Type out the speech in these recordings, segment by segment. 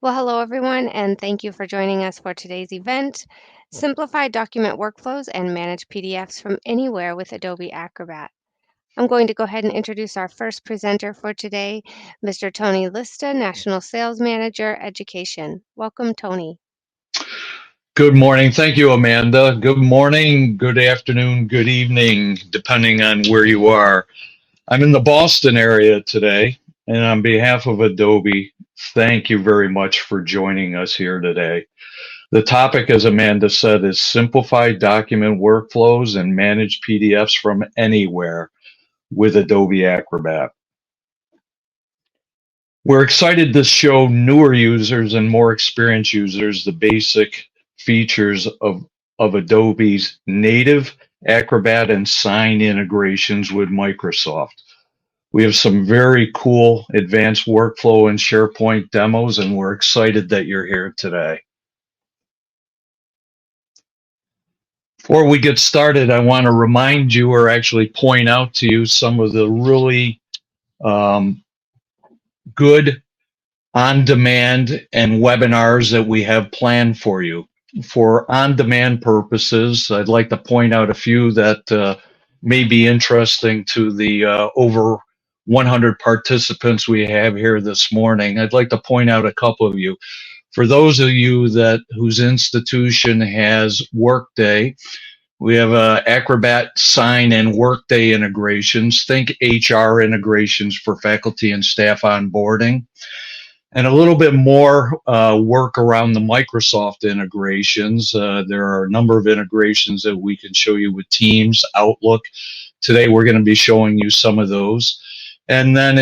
Well, hello everyone, and thank you for joining us for today's event, Simplify Document Workflows and Manage PDFs from Anywhere with Adobe Acrobat. I'm going to go ahead and introduce our first presenter for today, Mr. Tony Lista, National Sales Manager, Education. Welcome, Tony. Good morning. Thank you, Amanda. Good morning, good afternoon, good evening, depending on where you are. I'm in the Boston area today, and on behalf of Adobe, thank you very much for joining us here today. The topic, as Amanda said, is simplify document workflows and manage PDFs from anywhere with Adobe Acrobat. We're excited to show newer users and more experienced users the basic features of Adobe's native Acrobat and Sign integrations with Microsoft. We have some very cool advanced workflow and SharePoint demos, and we're excited that you're here today. Before we get started, I want to remind you or actually point out to you some of the really good on-demand and webinars that we have planned for you. For on-demand purposes, I'd like to point out a few that may be interesting to the over 100 participants we have here this morning. I'd like to point out a couple of you. For those of you whose institution has Workday, we have Acrobat Sign and Workday integrations. Think HR integrations for faculty and staff onboarding. And a little bit more work around the Microsoft integrations. There are a number of integrations that we can show you with Teams, Outlook. Today we're going to be showing you some of those. And then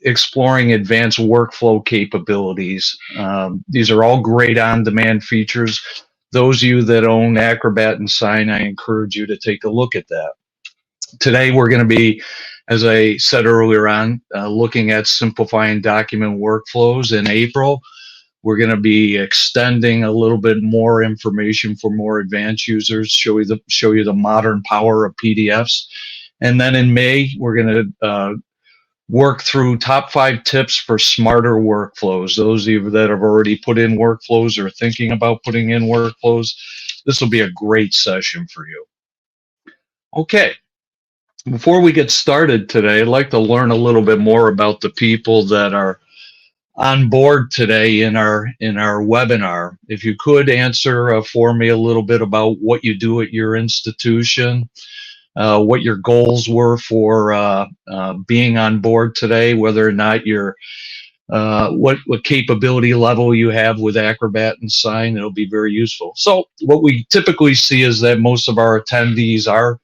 exploring advanced workflow capabilities. These are all great on-demand features. Those of you that own Acrobat and Sign, I encourage you to take a look at that. Today we're going to be, as I said earlier on, looking at simplifying document workflows. In April, we're going to be extending a little bit more information for more advanced users, show you the modern power of PDFs. And then in May, we're going to work through top 5 tips for smarter workflows. Those of you that have already put in workflows or thinking about putting in workflows, this will be a great session for you. Okay. Before we get started today, I'd like to learn a little bit more about the people that are on board today in our webinar. If you could answer for me a little bit about what you do at your institution, what your goals were for being on board today, whether or not you're what capability level you have with Acrobat and Sign, it'll be very useful. So what we typically see is that most of our attendees are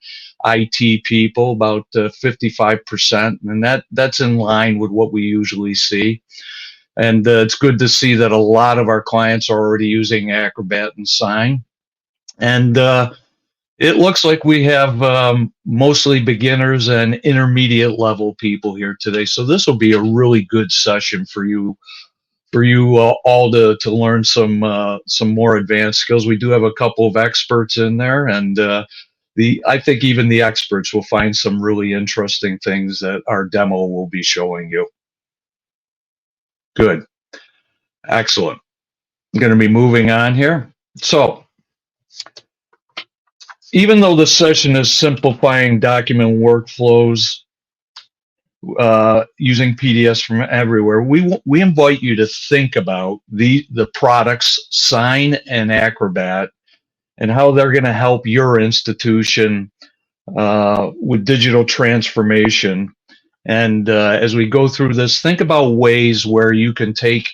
IT people, about 55%, and that's in line with what we usually see. And it's good to see that a lot of our clients are already using Acrobat and Sign. And it looks like we have mostly beginners and intermediate level people here today. So this will be a really good session for you all to learn some more advanced skills. We do have a couple of experts in there, and I think even the experts will find some really interesting things that our demo will be showing you. Good. Excellent. I'm going to be moving on here. So, even though the session is simplifying document workflows using PDFs from everywhere, we invite you to think about the products Sign and Acrobat and how they're going to help your institution with digital transformation. And as we go through this, think about ways where you can take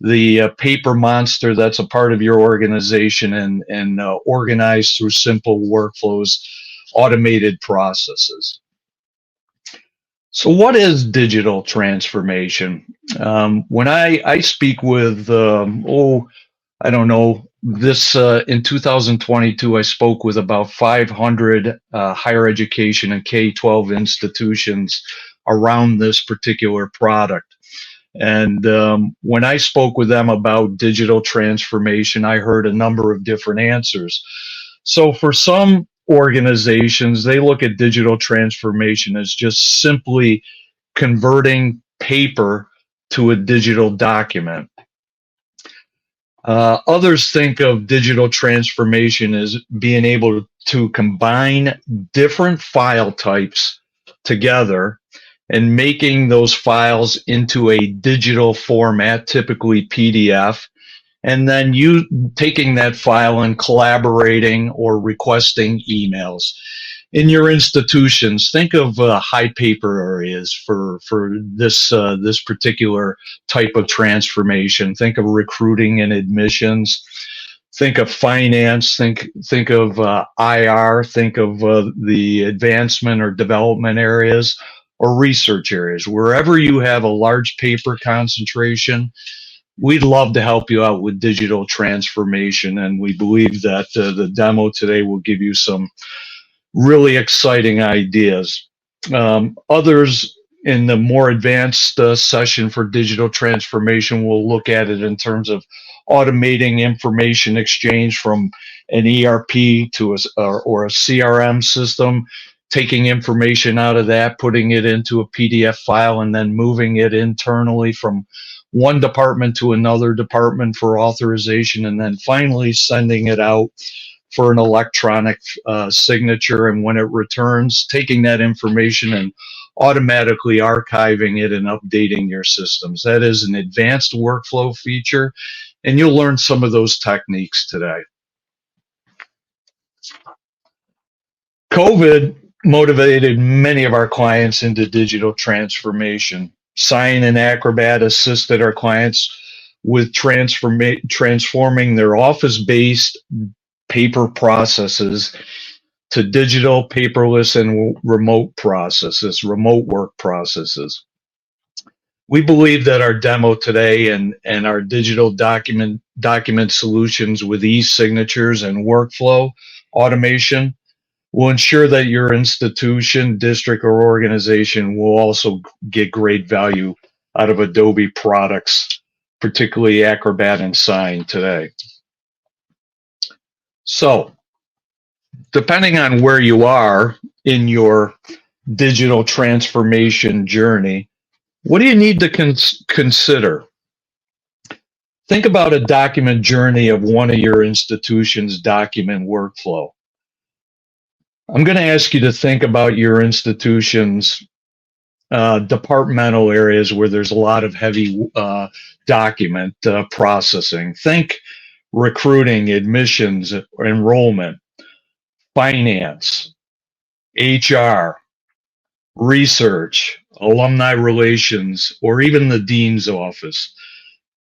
the paper monster that's a part of your organization and organize through simple workflows, automated processes. So what is digital transformation? When I speak with, I don't know, this in 2022, I spoke with about 500 higher education and K-12 institutions around this particular product. And when I spoke with them about digital transformation, I heard a number of different answers. So for some organizations, they look at digital transformation as just simply converting paper to a digital document. Others think of digital transformation as being able to combine different file types together and making those files into a digital format, typically PDF, and then you taking that file and collaborating or requesting emails. In your institutions, think of high paper areas for this particular type of transformation. Think of recruiting and admissions. Think of finance. Think of IR. Think of the advancement or development areas or research areas. Wherever you have a large paper concentration, we'd love to help you out with digital transformation, and we believe that the demo today will give you some really exciting ideas. Others in the more advanced session for digital transformation will look at it in terms of automating information exchange from an ERP to or a CRM system, taking information out of that, putting it into a PDF file, and then moving it internally from one department to another department for authorization, and then finally sending it out for an electronic signature, and when it returns, taking that information and automatically archiving it and updating your systems. That is an advanced workflow feature, and you'll learn some of those techniques today. COVID motivated many of our clients into digital transformation. Sign and Acrobat assisted our clients with transforming their office-based paper processes to digital, paperless, and remote work processes. We believe that our demo today and our digital document solutions with e-signatures and workflow automation will ensure that your institution, district, or organization will also get great value out of Adobe products, particularly Acrobat and Sign today. So, depending on where you are in your digital transformation journey, what do you need to consider? Think about a document journey of one of your institution's document workflow. I'm going to ask you to think about your institution's departmental areas where there's a lot of heavy document processing. Think recruiting, admissions, enrollment, finance, HR, research, alumni relations, or even the dean's office.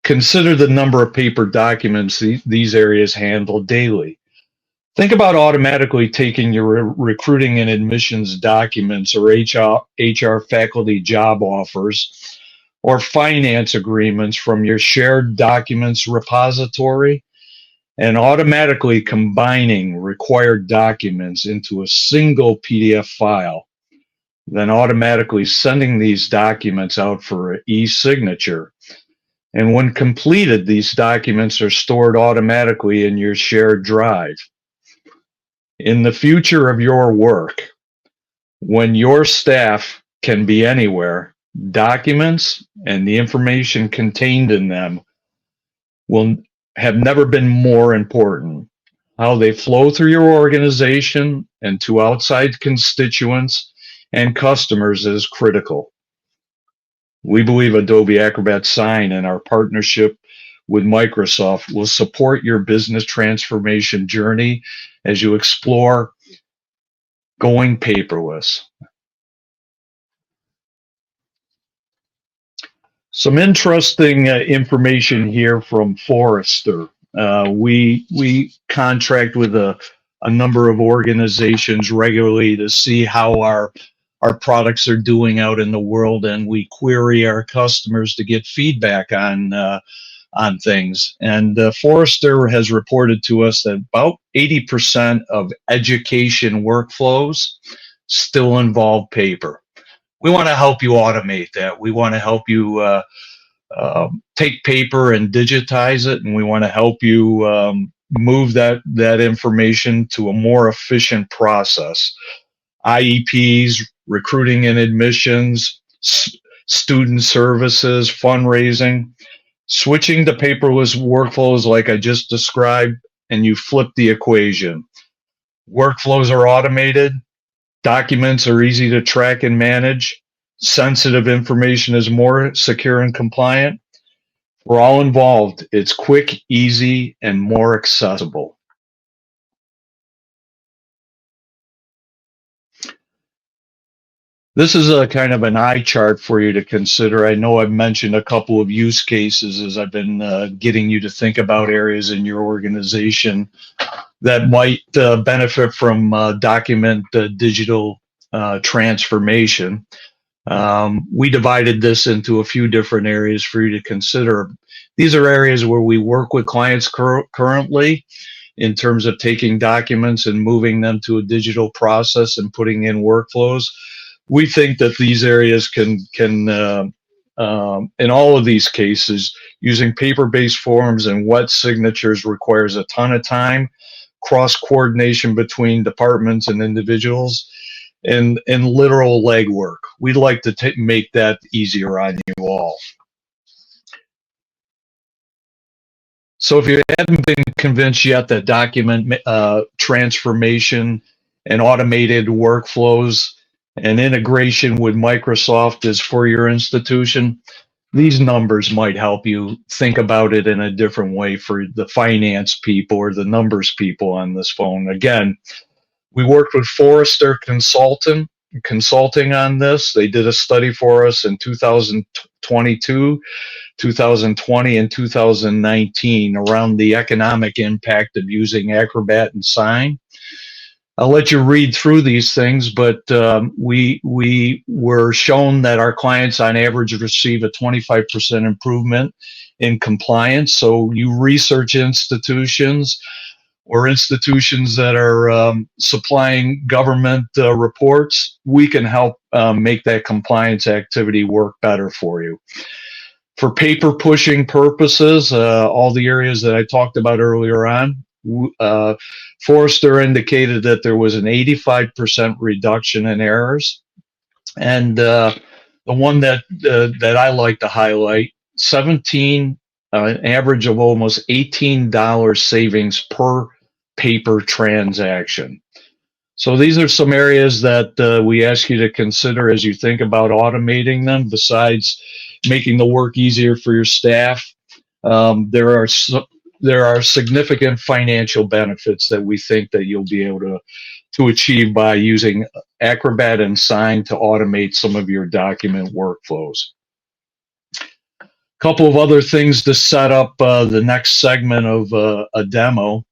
Consider the number of paper documents these areas handle daily. Think about automatically taking your recruiting and admissions documents or HR faculty job offers or finance agreements from your shared documents repository and automatically combining required documents into a single PDF file, then automatically sending these documents out for e-signature. And when completed, these documents are stored automatically in your shared drive. In the future of your work, when your staff can be anywhere, documents and the information contained in them will have never been more important. How they flow through your organization and to outside constituents and customers is critical. We believe Adobe Acrobat Sign and our partnership with Microsoft will support your business transformation journey as you explore going paperless. Some interesting information here from Forrester. We contract with a number of organizations regularly to see how our products are doing out in the world, and we query our customers to get feedback on things. And Forrester has reported to us that about 80% of education workflows still involve paper. We want to help you automate that. We want to help you take paper and digitize it, and we want to help you move that information to a more efficient process. IEPs, recruiting and admissions, student services, fundraising. Switching to paperless workflows like I just described, and you flip the equation. Workflows are automated, documents are easy to track and manage, sensitive information is more secure and compliant. For all involved, it's quick, easy, and more accessible. This is a kind of an eye chart for you to consider. I know I've mentioned a couple of use cases as I've been getting you to think about areas in your organization that might benefit from document digital transformation. We divided this into a few different areas for you to consider. These are areas where we work with clients currently in terms of taking documents and moving them to a digital process and putting in workflows. We think that these areas can in all of these cases, using paper-based forms and wet signatures requires a ton of time, cross coordination between departments and individuals, and literal legwork. We'd like to make that easier on you all. So if you haven't been convinced yet that document transformation and automated workflows and integration with Microsoft is for your institution, these numbers might help you think about it in a different way for the finance people or the numbers people on this phone. Again, we worked with Forrester Consulting on this. They did a study for us in 2022, 2020, and 2019 around the economic impact of using Acrobat and Sign. I'll let you read through these things, but we were shown that our clients on average receive a 25% improvement in compliance. So you research institutions or institutions that are supplying government reports, we can help make that compliance activity work better for you. For paper pushing purposes, all the areas that I talked about earlier on, Forrester indicated that there was an 85% reduction in errors. And the one that I like to highlight, an average of almost $18 savings per paper transaction. So these are some areas that we ask you to consider as you think about automating them. Besides making the work easier for your staff, there are significant financial benefits that we think that you'll be able to achieve by using Acrobat and Sign to automate some of your document workflows. A couple of other things to set up the next segment of a demo.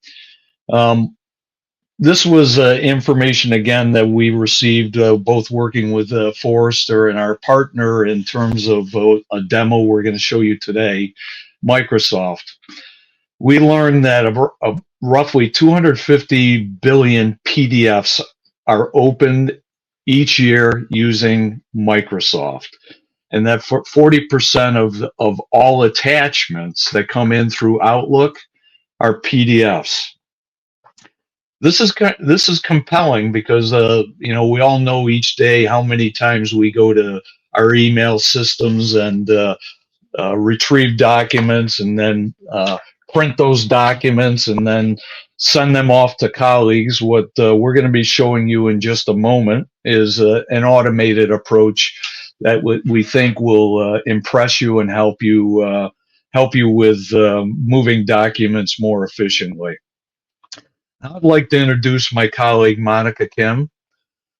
This was information, again, that we received both working with Forrester and our partner in terms of a demo we're going to show you today, Microsoft. We learned that roughly 250 billion PDFs are opened each year using Microsoft, and that 40% of all attachments that come in through Outlook are PDFs. This is compelling because we all know each day how many times we go to our email systems and retrieve documents and then print those documents and then send them off to colleagues. What we're going to be showing you in just a moment is an automated approach that we think will impress you and help you with moving documents more efficiently. I'd like to introduce my colleague, Monica Kim.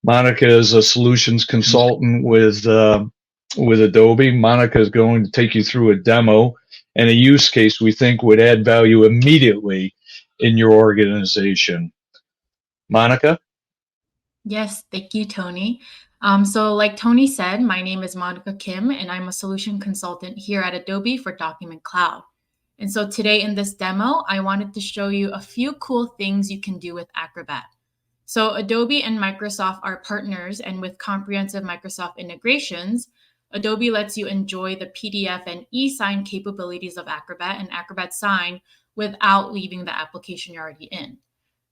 Monica is a solutions consultant with Adobe. Monica is going to take you through a demo and a use case we think would add value immediately in your organization. Monica? Yes, thank you, Tony. So like Tony said, my name is Monica Kim, and I'm a solution consultant here at Adobe for Document Cloud. And so today in this demo, I wanted to show you a few cool things you can do with Acrobat. So Adobe and Microsoft are partners, and with comprehensive Microsoft integrations, Adobe lets you enjoy the PDF and e-sign capabilities of Acrobat and Acrobat Sign without leaving the application you're already in.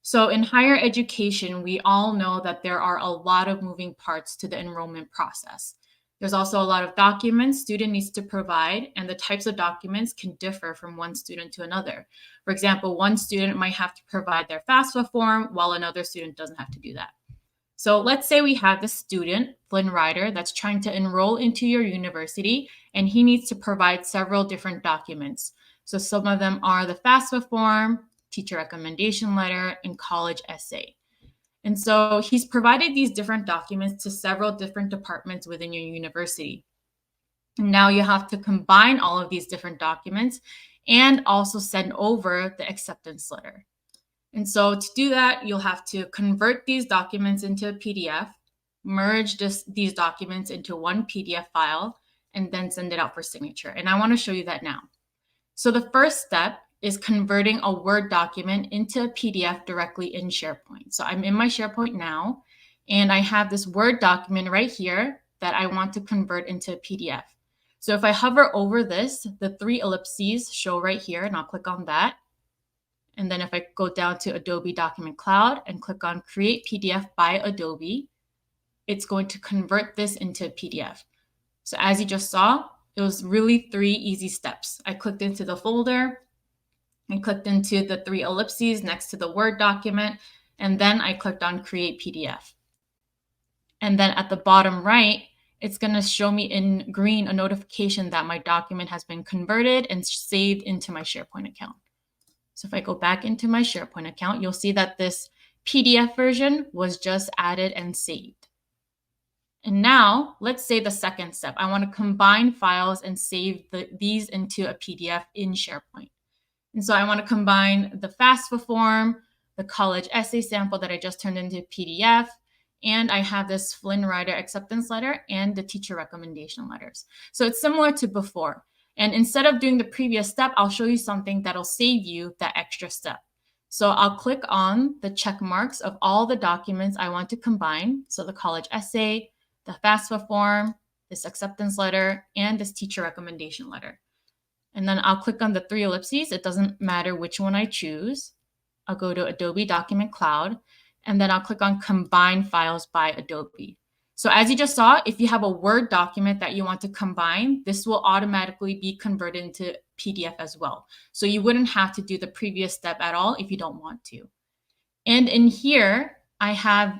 So in higher education, we all know that there are a lot of moving parts to the enrollment process. There's also a lot of documents student needs to provide, and the types of documents can differ from one student to another. For example, one student might have to provide their FAFSA form while another student doesn't have to do that. So let's say we have this student, Flynn Ryder, that's trying to enroll into your university, and he needs to provide several different documents. So some of them are the FAFSA form, teacher recommendation letter, and college essay. And so he's provided these different documents to several different departments within your university. And now you have to combine all of these different documents and also send over the acceptance letter. And so to do that, you'll have to convert these documents into a PDF, merge these documents into one PDF file, and then send it out for signature. And I want to show you that now. So the first step is converting a Word document into a PDF directly in SharePoint. So I'm in my SharePoint now, and I have this Word document right here that I want to convert into a PDF. So if I hover over this, the 3 ellipses show right here, and I'll click on that. And then if I go down to Adobe Document Cloud and click on Create PDF by Adobe, it's going to convert this into a PDF. So as you just saw, it was really 3 easy steps. I clicked into the folder, I clicked into the 3 ellipses next to the Word document, and then I clicked on Create PDF. And then at the bottom right, it's going to show me in green a notification that my document has been converted and saved into my SharePoint account. So if I go back into my SharePoint account, you'll see that this PDF version was just added and saved. And now let's say the second step. I want to combine files and save these into a PDF in SharePoint. And so I want to combine the FAFSA form, the college essay sample that I just turned into PDF, and I have this Flynn Ryder acceptance letter and the teacher recommendation letters. So it's similar to before. And instead of doing the previous step, I'll show you something that'll save you that extra step. So I'll click on the check marks of all the documents I want to combine. So the college essay, the FAFSA form, this acceptance letter, and this teacher recommendation letter. And then I'll click on the 3 ellipses. It doesn't matter which one I choose. I'll go to Adobe Document Cloud, and then I'll click on Combine Files by Adobe. So as you just saw, if you have a Word document that you want to combine, this will automatically be converted into PDF as well. So you wouldn't have to do the previous step at all if you don't want to. And in here, I have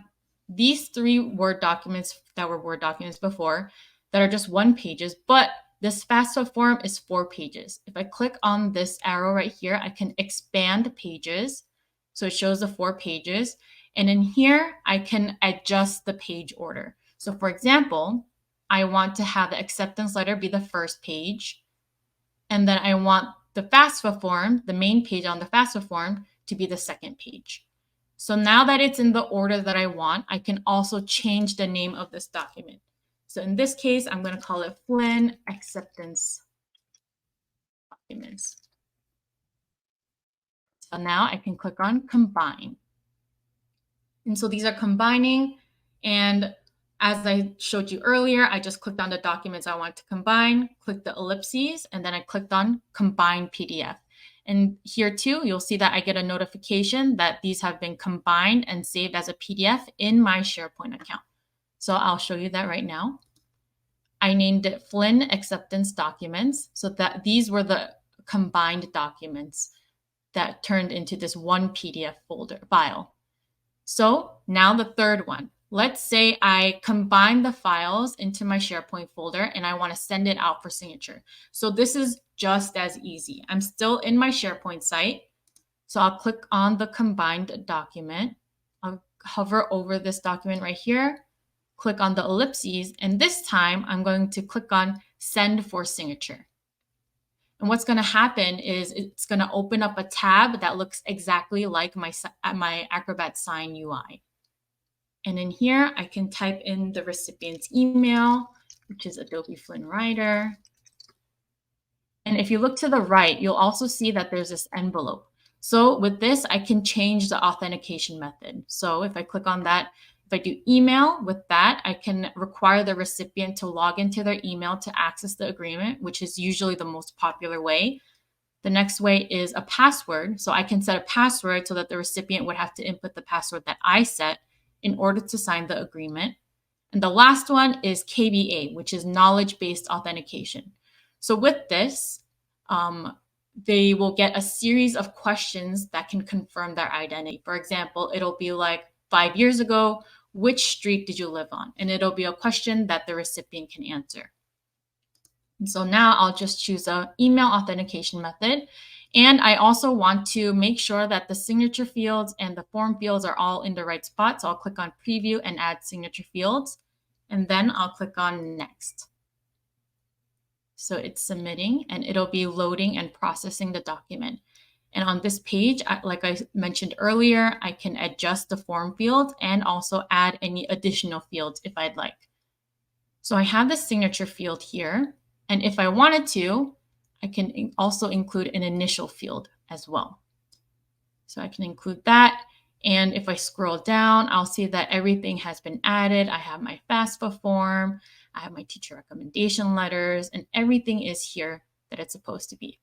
these 3 Word documents that were Word documents before that are just 1 pages, but this FAFSA form is 4 pages. If I click on this arrow right here, I can expand pages. So it shows the 4 pages. And in here, I can adjust the page order. So for example, I want to have the acceptance letter be the first page. And then I want the FAFSA form, the main page on the FAFSA form, to be the second page. So now that it's in the order that I want, I can also change the name of this document. So in this case, I'm going to call it Flynn Acceptance Documents. So now I can click on Combine. And so these are combining. And as I showed you earlier, I just clicked on the documents I want to combine, clicked the ellipses, and then I clicked on Combine PDF. And here too, you'll see that I get a notification that these have been combined and saved as a PDF in my SharePoint account. So I'll show you that right now. I named it Flynn Acceptance Documents, so that these were the combined documents that turned into this one PDF folder file. So now the third one. Let's say I combine the files into my SharePoint folder and I want to send it out for signature. So this is just as easy. I'm still in my SharePoint site. So I'll click on the combined document. I'll hover over this document right here, click on the ellipses, and this time I'm going to click on Send for Signature. And what's going to happen is it's going to open up a tab that looks exactly like my Acrobat Sign UI. And in here, I can type in the recipient's email, which is Adobe Flynn Ryder. And if you look to the right, you'll also see that there's this envelope. So with this, I can change the authentication method. So if I click on that, if I do email with that, I can require the recipient to log into their email to access the agreement, which is usually the most popular way. The next way is a password. So I can set a password so that the recipient would have to input the password that I set in order to sign the agreement. And the last one is KBA, which is knowledge-based authentication. So with this, they will get a series of questions that can confirm their identity. For example, it'll be like, 5 years ago, which street did you live on? And it'll be a question that the recipient can answer. And so now I'll just choose an email authentication method. And I also want to make sure that the signature fields and the form fields are all in the right spot. So I'll click on preview and add signature fields. And then I'll click on next. So it's submitting and it'll be loading and processing the document. And on this page, like I mentioned earlier, I can adjust the form field and also add any additional fields if I'd like. So I have the signature field here. And if I wanted to, I can also include an initial field as well. So I can include that. And if I scroll down, I'll see that everything has been added. I have my FAFSA form, I have my teacher recommendation letters, and everything is here that it's supposed to be.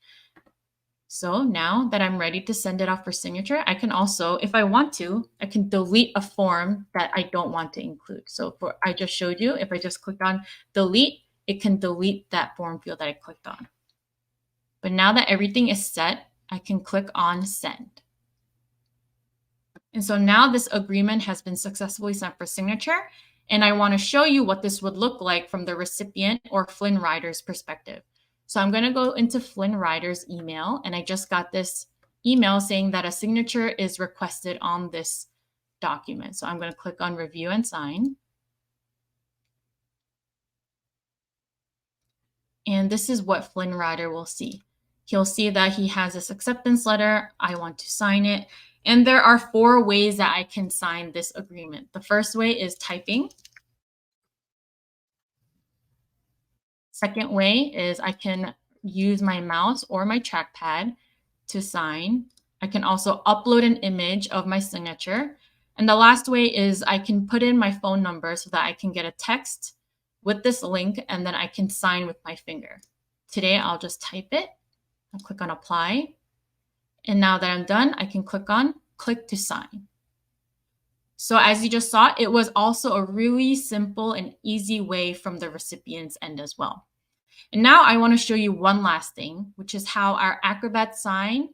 So now that I'm ready to send it off for signature, I can also, if I want to, I can delete a form that I don't want to include. So I just showed you, if I just click on delete, it can delete that form field that I clicked on. But now that everything is set, I can click on send. And so now this agreement has been successfully sent for signature. And I want to show you what this would look like from the recipient or Flynn Rider's perspective. So I'm going to go into Flynn Rider's email, and I just got this email saying that a signature is requested on this document. So I'm going to click on review and sign. And this is what Flynn Rider will see. He'll see that he has this acceptance letter. I want to sign it. And there are 4 ways that I can sign this agreement. The first way is typing. Second way is I can use my mouse or my trackpad to sign. I can also upload an image of my signature. And the last way is I can put in my phone number so that I can get a text with this link, and then I can sign with my finger. Today, I'll just type it. I'll click on apply. And now that I'm done, I can click on click to sign. So as you just saw, it was also a really simple and easy way from the recipient's end as well. And now I want to show you one last thing, which is how our Acrobat Sign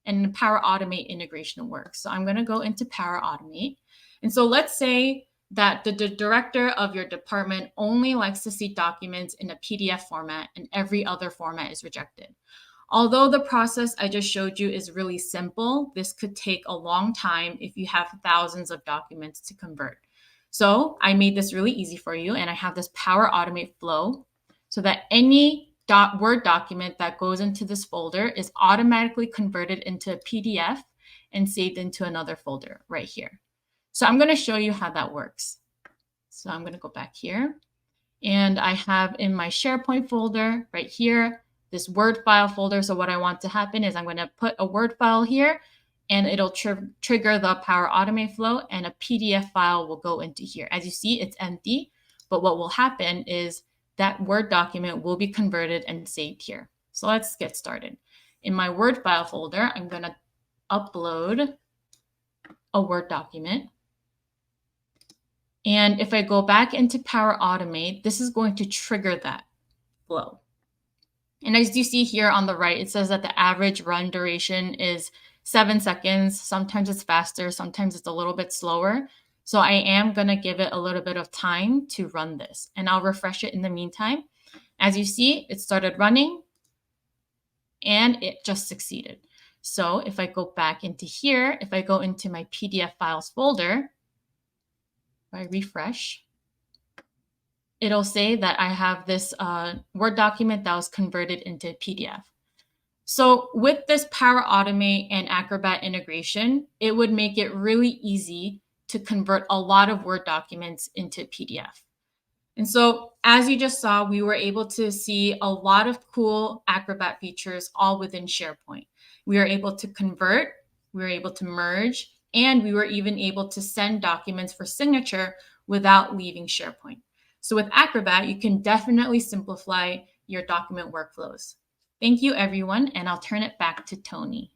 and Power Automate integration works. So I'm going to go into Power Automate. And so let's say that the director of your department only likes to see documents in a PDF format and every other format is rejected. Although the process I just showed you is really simple, this could take a long time if you have thousands of documents to convert. So I made this really easy for you, and I have this Power Automate flow so that any Word document that goes into this folder is automatically converted into a PDF and saved into another folder right here. So I'm going to show you how that works. So I'm going to go back here, and I have in my SharePoint folder right here, this Word file folder. So what I want to happen is I'm going to put a Word file here, and it'll trigger the Power Automate flow, and a PDF file will go into here. As you see, it's empty, but what will happen is that Word document will be converted and saved here. So let's get started. In my Word file folder, I'm going to upload a Word document. And if I go back into Power Automate, this is going to trigger that flow. And as you see here on the right, it says that the average run duration is 7 seconds. Sometimes it's faster, sometimes it's a little bit slower. So I am going to give it a little bit of time to run this, and I'll refresh it in the meantime. As you see, it started running and it just succeeded. So if I go back into here, if I go into my PDF files folder, if I refresh, it'll say that I have this Word document that was converted into PDF. So with this Power Automate and Acrobat integration, it would make it really easy to convert a lot of Word documents into PDF. And so as you just saw, we were able to see a lot of cool Acrobat features all within SharePoint. We were able to convert, we were able to merge, and we were even able to send documents for signature without leaving SharePoint. So with Acrobat, you can definitely simplify your document workflows. Thank you, everyone, and I'll turn it back to Tony.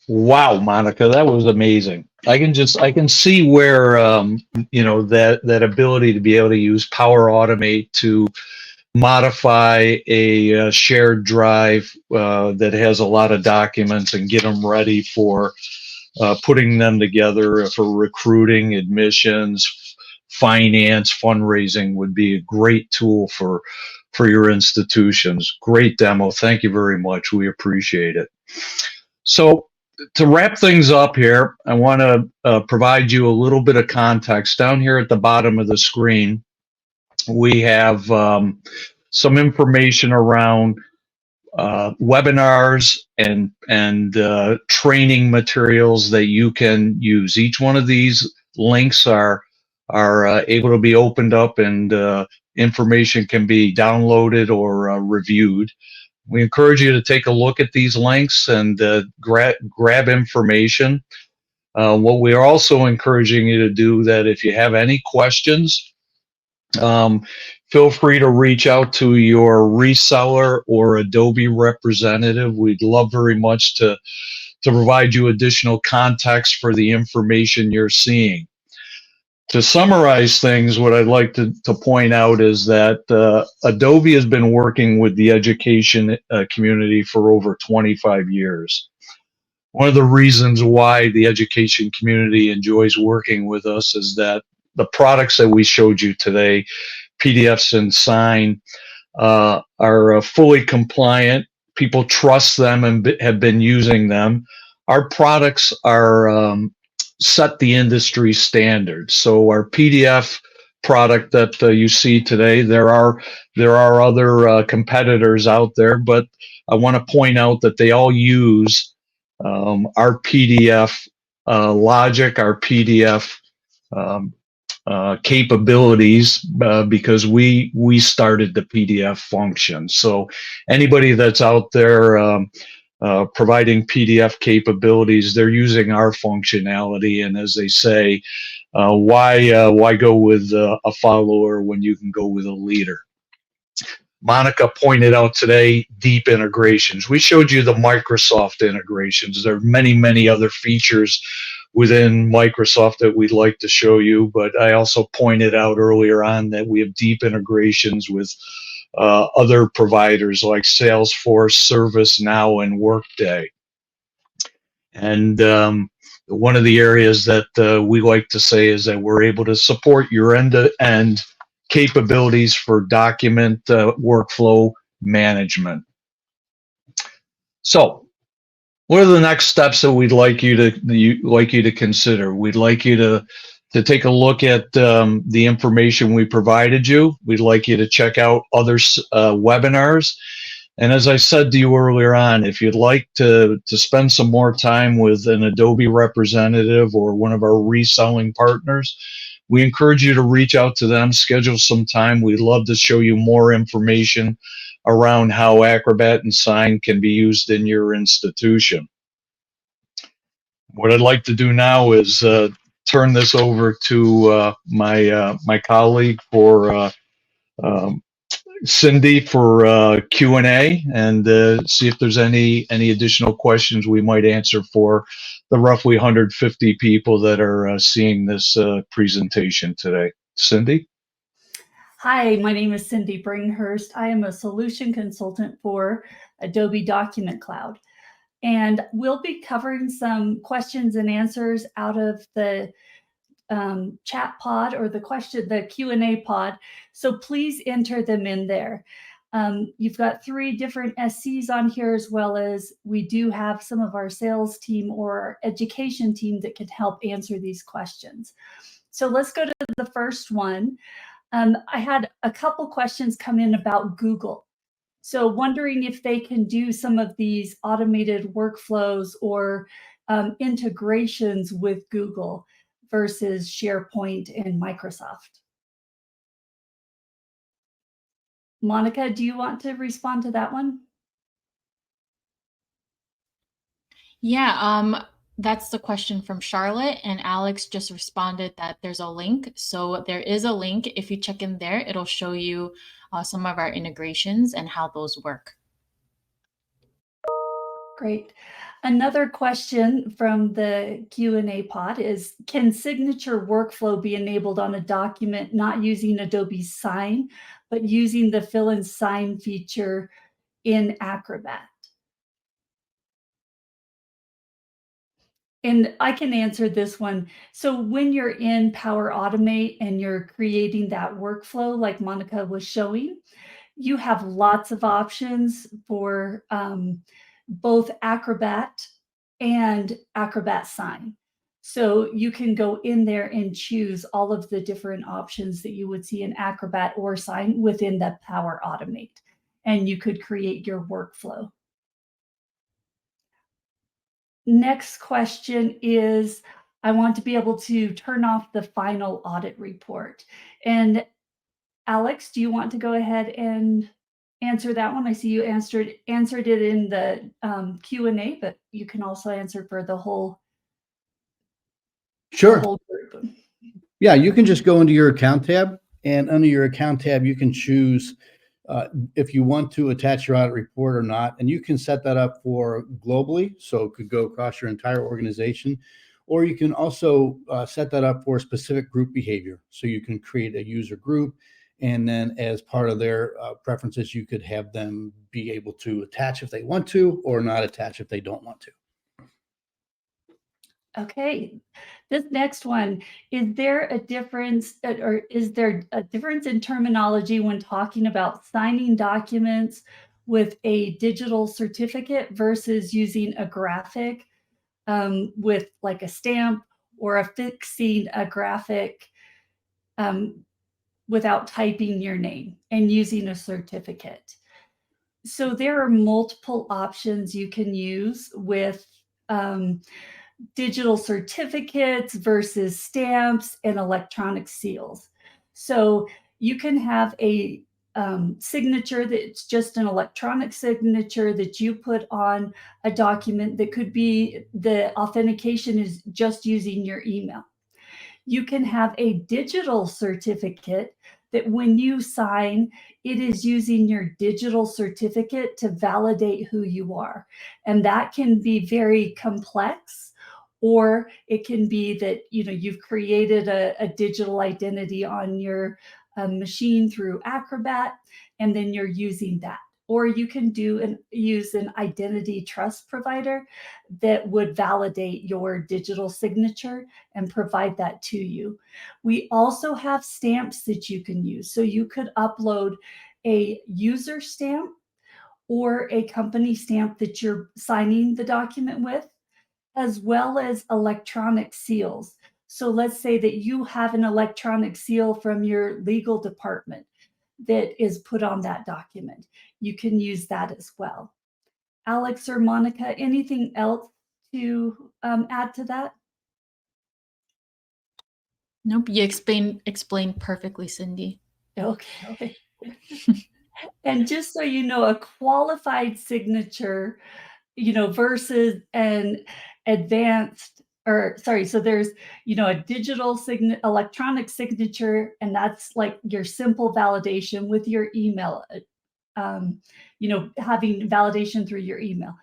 Wow, Monica, that was amazing. I can see where that ability to be able to use Power Automate to modify a shared drive that has a lot of documents and get them ready for putting them together for recruiting, admissions, finance, fundraising would be a great tool for your institutions. Great demo. Thank you very much. We appreciate it. So to wrap things up here, I want to provide you a little bit of context. Down here at the bottom of the screen, we have some information around webinars and training materials that you can use. Each one of these links are able to be opened up, and information can be downloaded or reviewed. We encourage you to take a look at these links and grab information. What we are also encouraging you to do, that if you have any questions, feel free to reach out to your reseller or Adobe representative. We'd love very much to provide you additional context for the information you're seeing. To summarize things, what I'd like to point out is that Adobe has been working with the education community for over 25 years. One of the reasons why the education community enjoys working with us is that the products that we showed you today, PDFs and Sign, are fully compliant. People trust them and have been using them. Our products are set the industry standards. So our PDF product that you see today, there are other competitors out there, but I want to point out that they all use our PDF logic, our PDF capabilities because we started the PDF function. So anybody that's out there providing PDF capabilities, they're using our functionality. And as they say, why go with a follower when you can go with a leader? Monica pointed out today deep integrations. We showed you the Microsoft integrations. There are many, many other features within Microsoft that we'd like to show you, but I also pointed out earlier on that we have deep integrations with other providers like Salesforce, ServiceNow, and Workday. And one of the areas that we like to say is that we're able to support your end-to-end capabilities for document workflow management. So, what are the next steps that we'd like you to consider? We'd like you to take a look at the information we provided you. We'd like you to check out other webinars. And as I said to you earlier on, if you'd like to spend some more time with an Adobe representative or one of our reselling partners, we encourage you to reach out to them, schedule some time. We'd love to show you more information around how Acrobat and Sign can be used in your institution. What I'd like to do now is turn this over to my colleague for Cindy for Q&A, and see if there's any additional questions we might answer for the roughly 150 people that are seeing this presentation today. Cindy? Hi, my name is Cindy Bringhurst. I am a solution consultant for Adobe Document Cloud. And we'll be covering some questions and answers out of the chat pod or the Q&A pod. So please enter them in there. You've got 3 different SCs on here, as well as we do have some of our sales team or our education team that can help answer these questions. So let's go to the first one. I had a couple questions come in about Google. So wondering if they can do some of these automated workflows or integrations with Google versus SharePoint and Microsoft. Monica, do you want to respond to that one? Yeah, that's the question from Charlotte, and Alex just responded that there's a link. So there is a link. If you check in there, it'll show you some of our integrations and how those work. Great. Another question from the Q&A pod is, can signature workflow be enabled on a document not using Adobe Sign, but using the fill and sign feature in Acrobat? And I can answer this one. So when you're in Power Automate and you're creating that workflow like Monica was showing, you have lots of options for both Acrobat and Acrobat Sign. So you can go in there and choose all of the different options that you would see in Acrobat or Sign within the Power Automate, and you could create your workflow. Next question is, I want to be able to turn off the final audit report. And Alex, do you want to go ahead and answer that one? I see you answered it in the Q&A, but you can also answer for the whole Sure. whole group. Yeah, you can just go into your account tab, and under your account tab, you can choose if you want to attach your audit report or not, and you can set that up for globally, so it could go across your entire organization, or you can also set that up for specific group behavior. So you can create a user group, and then as part of their preferences, you could have them be able to attach if they want to, or not attach if they don't want to. Okay, this next one, is there a difference or is there a difference in terminology when talking about signing documents with a digital certificate versus using a graphic with like a stamp, or affixing a graphic without typing your name and using a certificate? So there are multiple options you can use with digital certificates versus stamps and electronic seals. So you can have a signature that's just an electronic signature that you put on a document that could be the authentication is just using your email. You can have a digital certificate that when you sign, it is using your digital certificate to validate who you are. And that can be very complex, or it can be that you've created a digital identity on your machine through Acrobat, and then you're using that. Or you can use an identity trust provider that would validate your digital signature and provide that to you. We also have stamps that you can use. So you could upload a user stamp or a company stamp that you're signing the document with, as well as electronic seals. So let's say that you have an electronic seal from your legal department that is put on that document. You can use that as well. Alex or Monica, anything else to add to that? Nope, you explained perfectly, Cindy. Okay. And just so you know, a qualified signature, versus an advanced, or sorry, so there's, a digital electronic signature, and that's like your simple validation with your email, having validation through your email.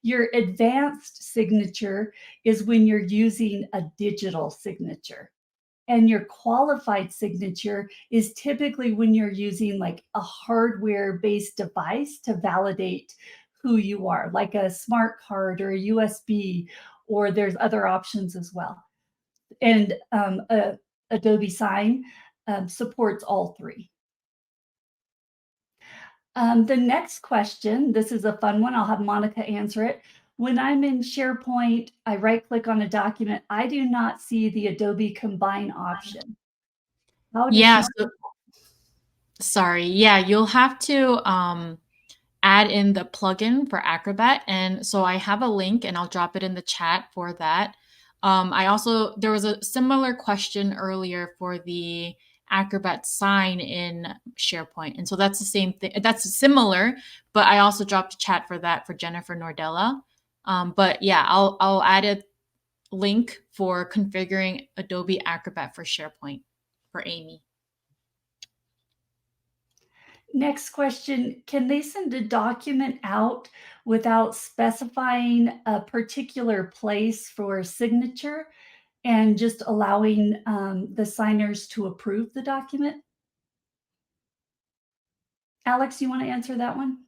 Your advanced signature is when you're using a digital signature. And your qualified signature is typically when you're using like a hardware-based device to validate who you are, like a smart card or a USB, or there's other options as well. And Adobe Sign supports all three. The next question, this is a fun one. I'll have Monica answer it. When I'm in SharePoint, I right-click on a document. I do not see the Adobe Combine option. How does Yeah, she- sorry. Yeah, you'll have to add in the plugin for Acrobat. And so I have a link and I'll drop it in the chat for that. There was a similar question earlier for the Acrobat sign in SharePoint. And so that's the same thing. That's similar, but I also dropped a chat for that for Jennifer Nordella. But yeah, I'll add a link for configuring Adobe Acrobat for SharePoint for Amy. Next question, can they send a document out without specifying a particular place for signature and just allowing the signers to approve the document? Alex, you want to answer that one?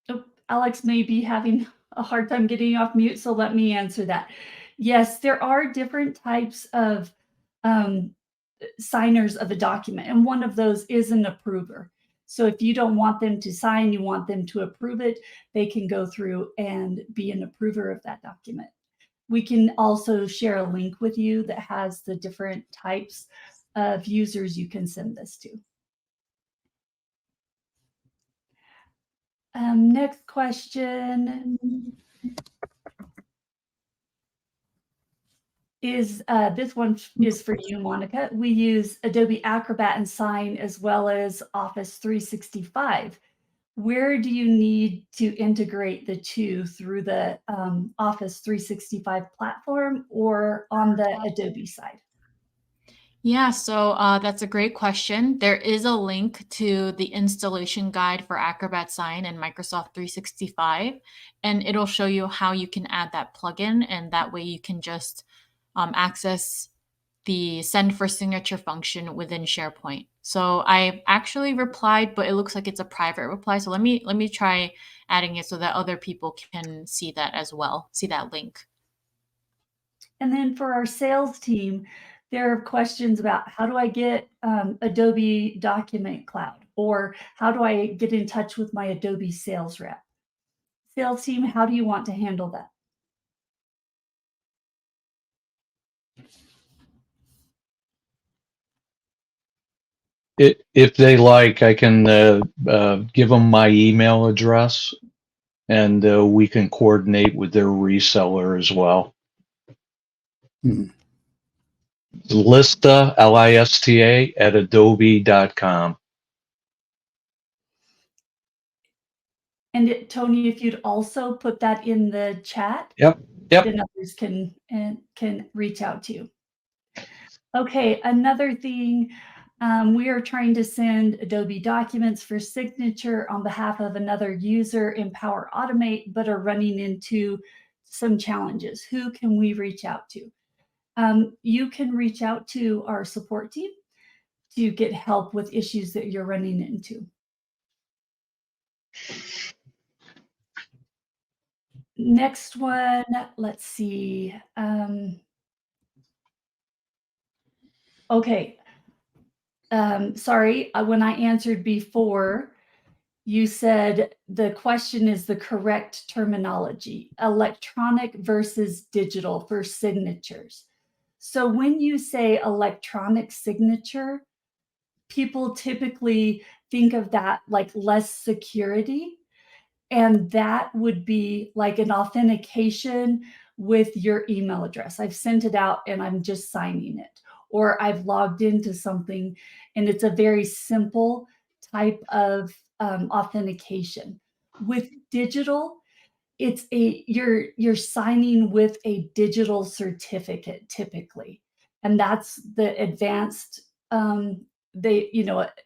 Oh, Alex may be having a hard time getting off mute, so let me answer that. Yes, there are different types of um, signers of a document, and one of those is an approver. So if you don't want them to sign, you want them to approve it, they can go through and be an approver of that document. We can also share a link with you that has the different types of users you can send this to. Next question is, this one is for you, Monica. We use Adobe Acrobat and Sign as well as Office 365. Where do you need to integrate the two, through the Office 365 platform or on the Adobe side? Yeah, so that's a great question. There is a link to the installation guide for Acrobat Sign and Microsoft 365, and it'll show you how you can add that plugin, and that way you can just access the send for signature function within SharePoint. So I actually replied, but it looks like it's a private reply. So let me try adding it so that other people can see that as well, see that link. And then for our sales team, there are questions about how do I get Adobe Document Cloud, or how do I get in touch with my Adobe sales rep? Sales team, how do you want to handle that? If they like, I can give them my email address, and we can coordinate with their reseller as well. Lista, Lista, at adobe.com. And Tony, if you'd also put that in the chat, Yep. then others can reach out to you. Okay, another thing, we are trying to send Adobe documents for signature on behalf of another user in Power Automate, but are running into some challenges. Who can we reach out to? You can reach out to our support team to get help with issues that you're running into. Next one, let's see. Okay. Sorry, when I answered before, you said the question is the correct terminology, electronic versus digital for signatures. So when you say electronic signature, people typically think of that like less security. And that would be like an authentication with your email address. I've sent it out and I'm just signing it. Or I've logged into something and it's a very simple type of authentication. With digital, it's you're signing with a digital certificate typically, and that's the advanced an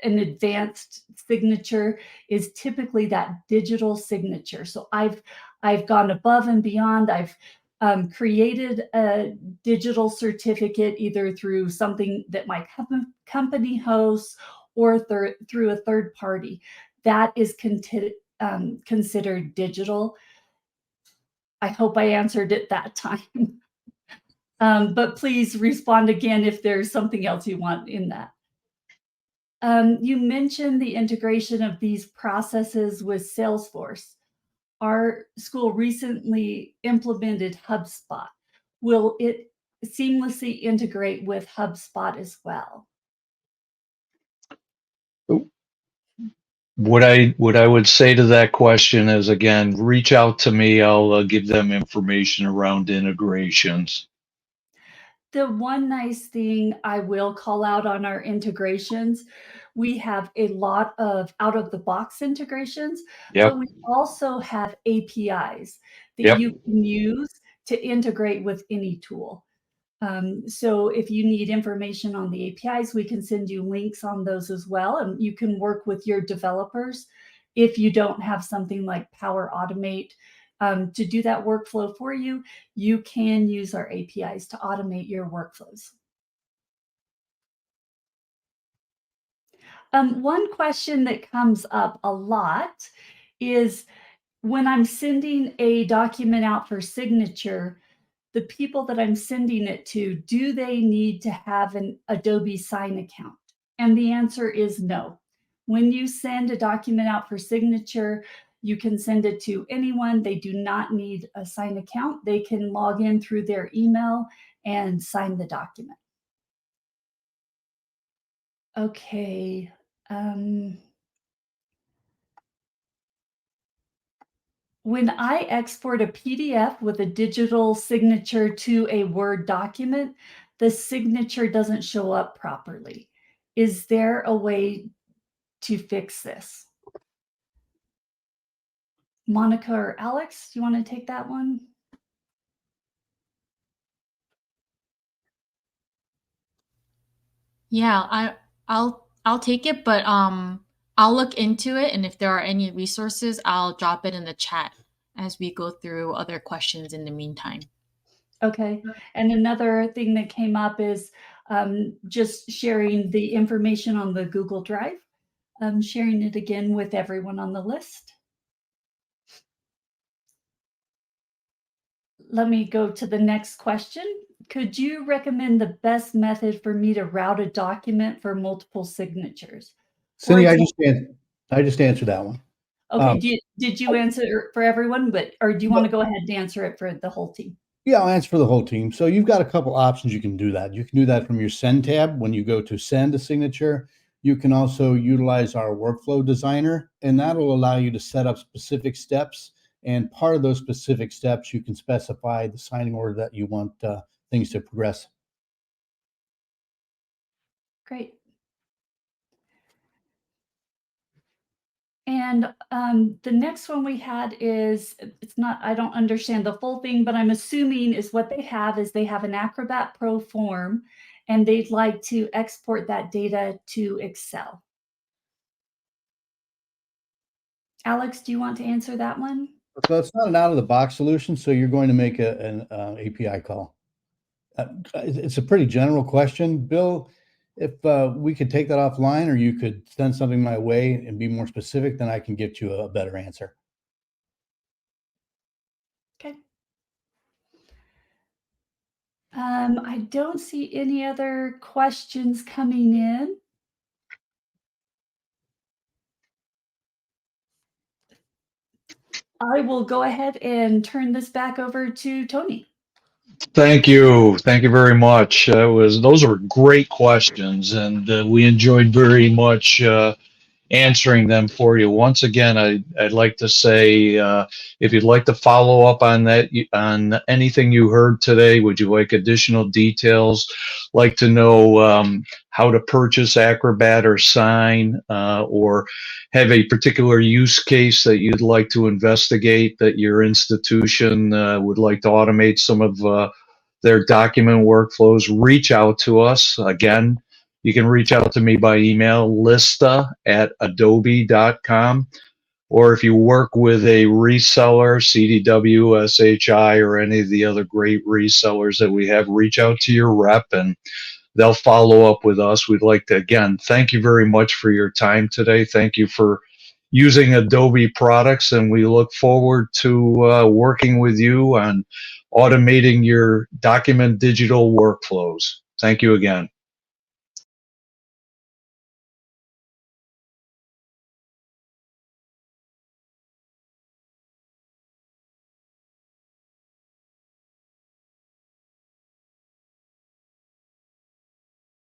advanced signature is typically that digital signature. So I've gone above and beyond. I've created a digital certificate either through something that my company hosts or through a third party. That is considered digital. I hope I answered it that time. But please respond again if there's something else you want in that. You mentioned the integration of these processes with Salesforce. Our school recently implemented HubSpot. Will it seamlessly integrate with HubSpot as well? What I would say to that question is, again, reach out to me. I'll give them information around integrations. The one nice thing I will call out on our integrations, we have a lot of out-of-the-box integrations, but we also have APIs that you can use to integrate with any tool. So if you need information on the APIs, we can send you links on those as well. And you can work with your developers if you don't have something like Power Automate to do that workflow for you. You can use our APIs to automate your workflows. One question that comes up a lot is when I'm sending a document out for signature, the people that I'm sending it to, do they need to have an Adobe Sign account? And the answer is no. When you send a document out for signature, you can send it to anyone. They do not need a Sign account. They can log in through their email and sign the document. Okay. When I export a PDF with a digital signature to a Word document, the signature doesn't show up properly. Is there a way to fix this? Monica or Alex, do you want to take that one? Yeah, I'll take it, but I'll look into it, and if there are any resources, I'll drop it in the chat as we go through other questions in the meantime. Okay. And another thing that came up is just sharing the information on the Google Drive, sharing it again with everyone on the list. Let me go to the next question. Could you recommend the best method for me to route a document for multiple signatures? Cindy, I just answered that one. Okay, did you answer for everyone, or do you want to go ahead and answer it for the whole team? Yeah, I'll answer for the whole team. So you've got a couple options you can do that. You can do that from your Send tab when you go to send a signature. You can also utilize our workflow designer, and that'll allow you to set up specific steps. And part of those specific steps, you can specify the signing order that you want things to progress. Great. And the next one we had is, it's not, I don't understand the full thing, but I'm assuming is what they have is they have an Acrobat Pro form and they'd like to export that data to Excel. Alex, do you want to answer that one? So it's not an out-of-the-box solution, so you're going to make an API call. It's a pretty general question. Bill, if we could take that offline, or you could send something my way and be more specific, then I can get you a better answer. Okay. I don't see any other questions coming in. I will go ahead and turn this back over to Tony. Thank you. Thank you very much. Those were great questions, and we enjoyed very much answering them for you. Once again, I'd like to say, if you'd like to follow up on that, on anything you heard today, would you like additional details, like to know how to purchase Acrobat or Sign, or have a particular use case that you'd like to investigate, that your institution would like to automate some of their document workflows, reach out to us. Again, you can reach out to me by email, lista@adobe.com. Or if you work with a reseller, CDW, SHI, or any of the other great resellers that we have, reach out to your rep and they'll follow up with us. We'd like to, again, thank you very much for your time today. Thank you for using Adobe products, and we look forward to working with you on automating your document digital workflows. Thank you again.